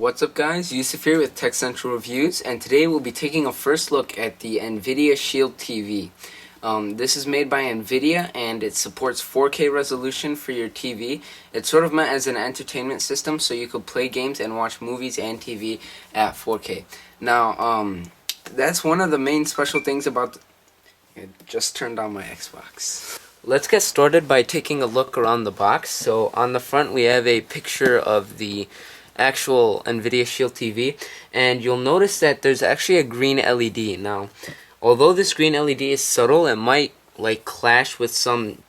What's up guys, Yusuf here with Tech Central Reviews, and today we'll be taking a first look at the Nvdia Shield TV. This is made by Nvidia and it supports 4K resolution for your TV. It's sort of meant as an entertainment system so you could play games and watch movies and TV at 4K. Now, that's one of the main special things about I just turned on my Xbox. Let's get started by taking a look around the box. So on the front we have a picture of the actual Nvdia Shield TV, and you'll notice that there's actually a green LED. Now, although this green LED is subtle, it might like clash with some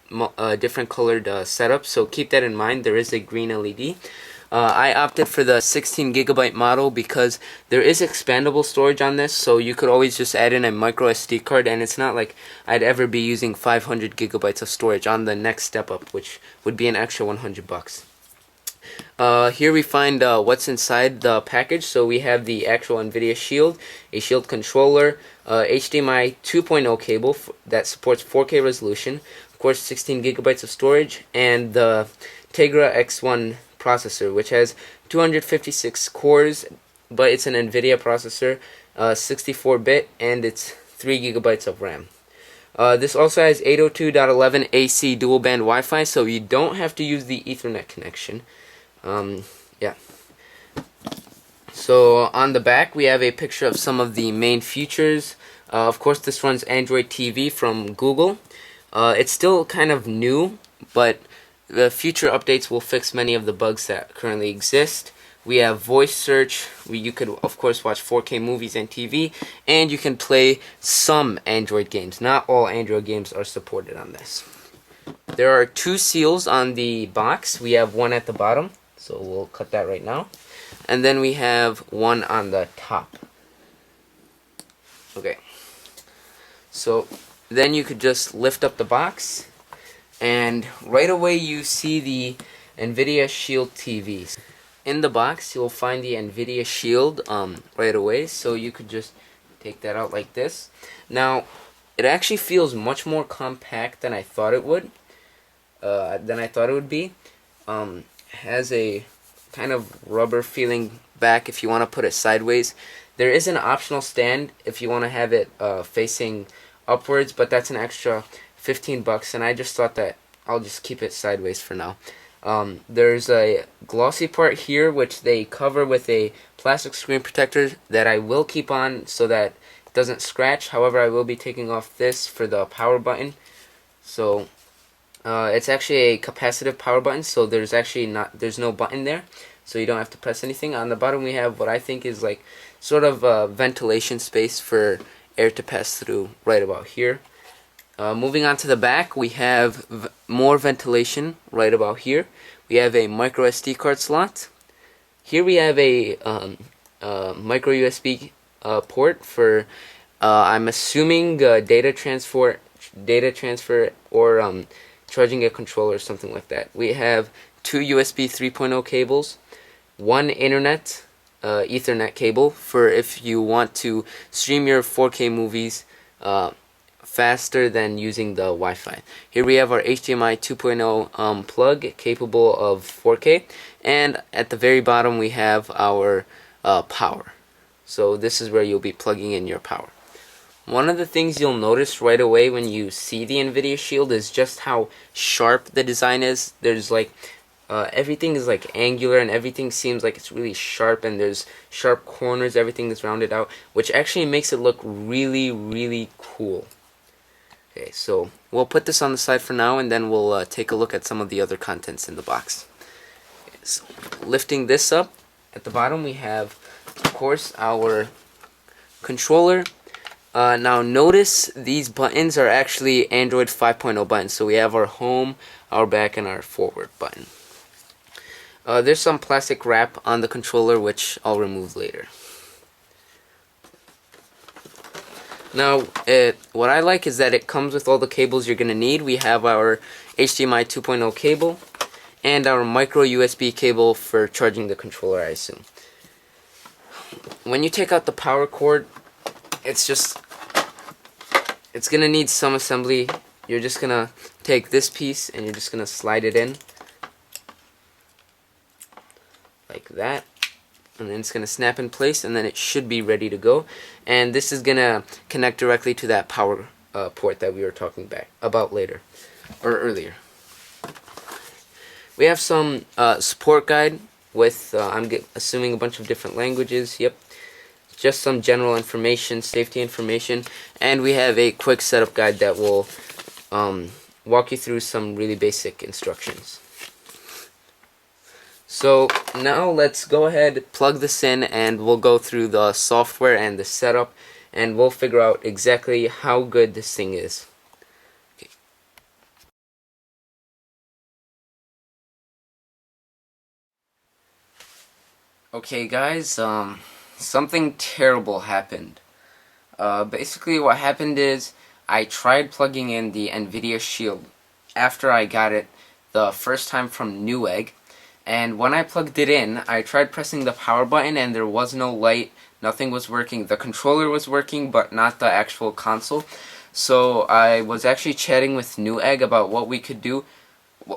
different colored setups, so keep that in mind. There is a green LED. I opted for the 16GB model because there is expandable storage on this, so you could always just add in a micro SD card, and it's not like I'd ever be using 500GB of storage on the next step up, which would be an extra $100. Here we find what's inside the package. So we have the actual Nvidia Shield, a Shield controller, HDMI 2.0 cable that supports 4K resolution, of course 16GB of storage, and the Tegra X1 processor, which has 256 cores, but it's an Nvidia processor, 64-bit, and it's 3GB of RAM. This also has 802.11 AC dual band Wi-Fi, so you don't have to use the Ethernet connection. Yeah. So on the back we have a picture of some of the main features. Of course this runs Android TV from Google. It's still kind of new, but the future updates will fix many of the bugs that currently exist. We have voice search, you could of course watch 4K movies and TV, and you can play some Android games. Not all Android games are supported on this. There are two seals on the box. We have one at the bottom, so we'll cut that right now, and then we have one on the top. Okay, so then you could just lift up the box, and right away you see the Nvdia Shield TV. In the box you'll find the Nvdia Shield right away, so you could just take that out like this. Now it actually feels much more compact than I thought it would. Be. Has a kind of rubber feeling back if you want to put it sideways. There is an optional stand if you want to have it facing upwards, but that's an extra $15, and I just thought that I'll just keep it sideways for now. There's a glossy part here which they cover with a plastic screen protector that I will keep on so that it doesn't scratch. However, I will be taking off this for the power button. So it's actually a capacitive power button, so there's no button there, so you don't have to press anything. On the bottom we have what I think is like sort of a ventilation space for air to pass through right about here. Moving on to the back, we have more ventilation right about here. We have a micro SD card slot. Here we have a micro USB port for I'm assuming data transfer or charging a controller or something like that. We have two USB 3.0 cables, one internet Ethernet cable for if you want to stream your 4K movies faster than using the Wi-Fi. Here we have our HDMI 2.0 plug capable of 4K, and at the very bottom we have our power. So this is where you'll be plugging in your power. One of the things you'll notice right away when you see the Nvdia Shield is just how sharp the design is. There's like everything is like angular, and everything seems like it's really sharp, and there's sharp corners, everything is rounded out, which actually makes it look really, really cool. Okay, so we'll put this on the side for now, and then we'll take a look at some of the other contents in the box. Okay, so lifting this up, at the bottom we have, of course, our controller. Now notice these buttons are actually Android 5.0 buttons. So we have our home, our back, and our forward button. There's some plastic wrap on the controller which I'll remove later. Now what I like is that it comes with all the cables you're going to need. We have our HDMI 2.0 cable and our micro USB cable for charging the controller, I assume. When you take out the power cord, it's gonna need some assembly. You're just gonna take this piece and you're just gonna slide it in like that. and then it's going to snap in place, and then it should be ready to go. And this is going to connect directly to that power port that we were talking about later or earlier. We have some support guide with I'm assuming a bunch of different languages. Yep, just some general information, safety information, and we have a quick setup guide that will walk you through some really basic instructions. So now let's go ahead, plug this in, and we'll go through the software and the setup, and we'll figure out exactly how good this thing is. Okay. Okay guys, something terrible happened. Basically what happened is I tried plugging in the Nvidia Shield after I got it the first time from Newegg, and when I plugged it in, I tried pressing the power button and there was no light, nothing was working. The controller was working but not the actual console. So I was actually chatting with Newegg about what we could do.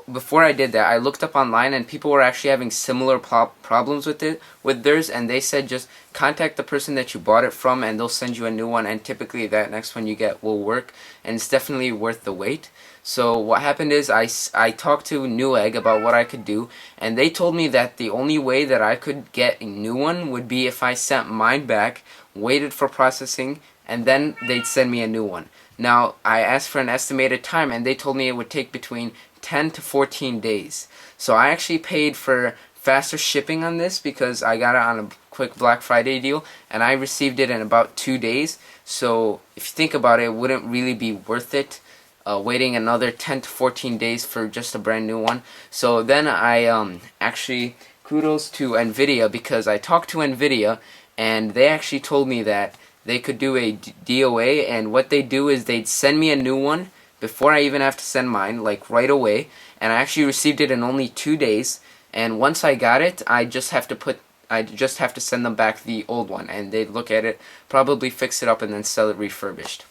Before I did that, I looked up online and people were actually having similar problems with theirs, and they said just contact the person that you bought it from and they'll send you a new one, and typically that next one you get will work, and it's definitely worth the wait. So what happened is I talked to Newegg about what I could do, and they told me that the only way that I could get a new one would be if I sent mine back, waited for processing, and then they'd send me a new one. Now, I asked for an estimated time, and they told me it would take between 10 to 14 days. So I actually paid for faster shipping on this because I got it on a quick Black Friday deal, and I received it in about 2 days. So if you think about it, it wouldn't really be worth it waiting another 10 to 14 days for just a brand new one. So then I actually, kudos to Nvidia, because I talked to Nvidia and they actually told me that they could do a DOA, and what they do is they'd send me a new one before I even have to send mine, like right away, and I actually received it in only 2 days. And once I got it, I just have to send them back the old one, and they'd look at it, probably fix it up, and then sell it refurbished.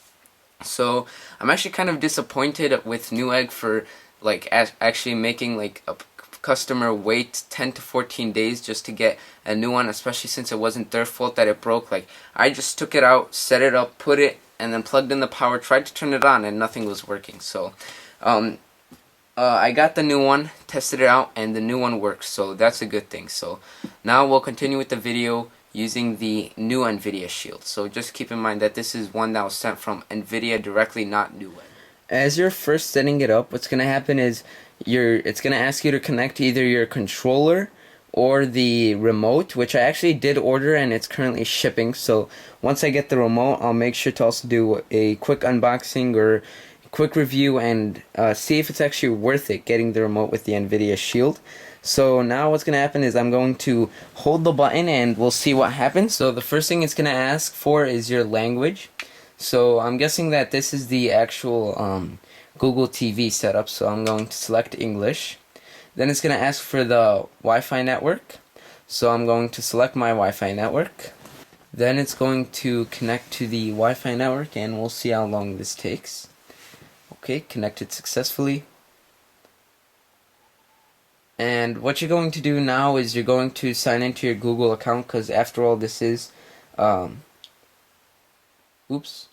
So I'm actually kind of disappointed with Newegg for like actually making like a customer wait 10 to 14 days just to get a new one, especially since it wasn't their fault that it broke. Like, I just took it out, set it up, put it, and then plugged in the power, tried to turn it on, and nothing was working. So I got the new one, tested it out, and the new one works, so that's a good thing. So now we'll continue with the video using the new Nvidia Shield. So just keep in mind that this is one that was sent from Nvidia directly, not Newegg. As you're first setting it up, what's going to happen is it's going to ask you to connect either your controller or the remote, which I actually did order and it's currently shipping. So once I get the remote, I'll make sure to also do a quick unboxing or quick review and see if it's actually worth it getting the remote with the Nvidia Shield. So now what's going to happen is I'm going to hold the button and we'll see what happens. So the first thing it's going to ask for is your language. So I'm guessing that this is the actual Google TV setup, so I'm going to select English. Then it's going to ask for the Wi-Fi network, so I'm going to select my Wi-Fi network. Then it's going to connect to the Wi-Fi network, and we'll see how long this takes. Okay, connected successfully. And what you're going to do now is you're going to sign into your Google account, because after all this is oops.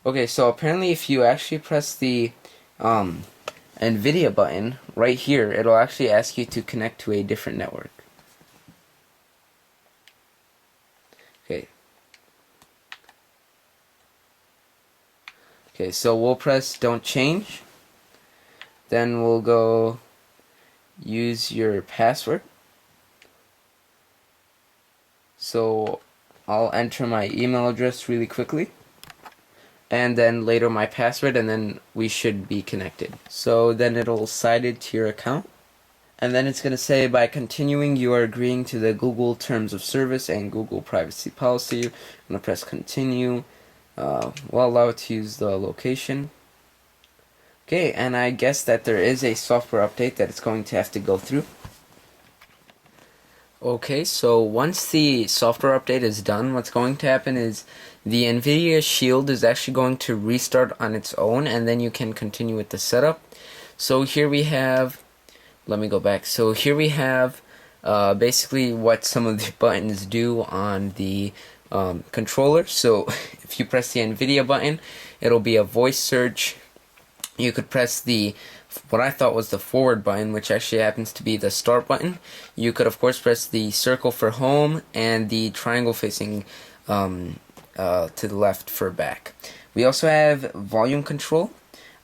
Okay, so apparently if you actually press the Nvidia button right here, it'll actually ask you to connect to a different network. Okay. Okay, so we'll press don't change. Then we'll go use your password. So I'll enter my email address really quickly, and then later my password, and then we should be connected. So then it'll cite it to your account, and then it's going to say, by continuing you are agreeing to the Google Terms of Service and Google Privacy Policy. I'm going to press continue. We'll allow it to use the location. Okay, and I guess that there is a software update that it's going to have to go through. Okay, so once the software update is done, what's going to happen is the Nvidia Shield is actually going to restart on its own, and then you can continue with the setup. So here we have, let me go back. So here we have basically what some of the buttons do on the controller. So if you press the Nvidia button, it'll be a voice search. You could press the what I thought was the forward button, which actually happens to be the start button. You could of course press the circle for home and the triangle facing to the left for back. We also have volume control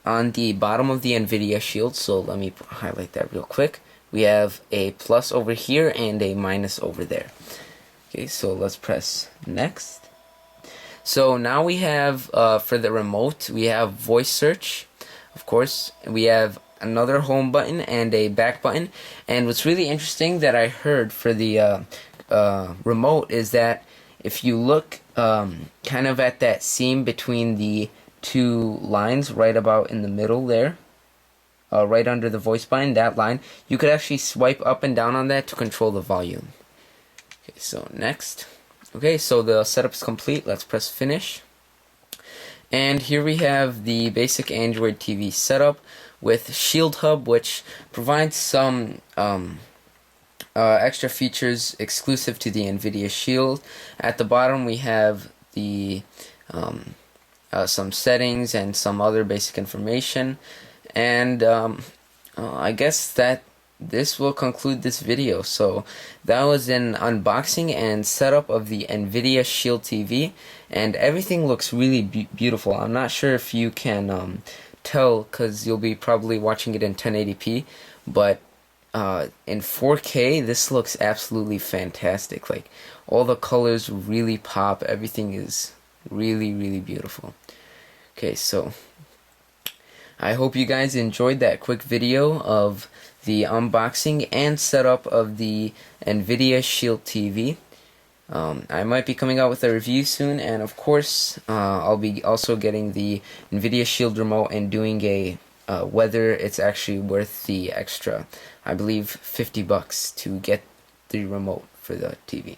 on the bottom of the Nvidia Shield, so let me highlight that real quick. We have a plus over here and a minus over there. Okay, so let's press next. So now we have, for the remote, we have voice search, of course. We have another home button and a back button. And what's really interesting that I heard for the remote is that if you look kind of at that seam between the two lines right about in the middle there, right under the voice button, that line, you could actually swipe up and down on that to control the volume. Okay, so next. Okay, so the setup is complete. Let's press finish. And here we have the basic Android TV setup with Shield Hub, which provides some extra features exclusive to the Nvidia Shield. At the bottom we have the some settings and some other basic information. And I guess that this will conclude this video. So that was an unboxing and setup of the Nvidia Shield TV, and everything looks really beautiful. I'm not sure if you can tell because you'll be probably watching it in 1080p, but in 4K this looks absolutely fantastic. Like, all the colors really pop. Everything is really beautiful. Okay, so I hope you guys enjoyed that quick video of the unboxing and setup of the Nvidia Shield TV. I might be coming out with a review soon, and of course I'll be also getting the Nvidia Shield remote and doing a whether it's actually worth the extra, I believe $50 to get the remote for the TV.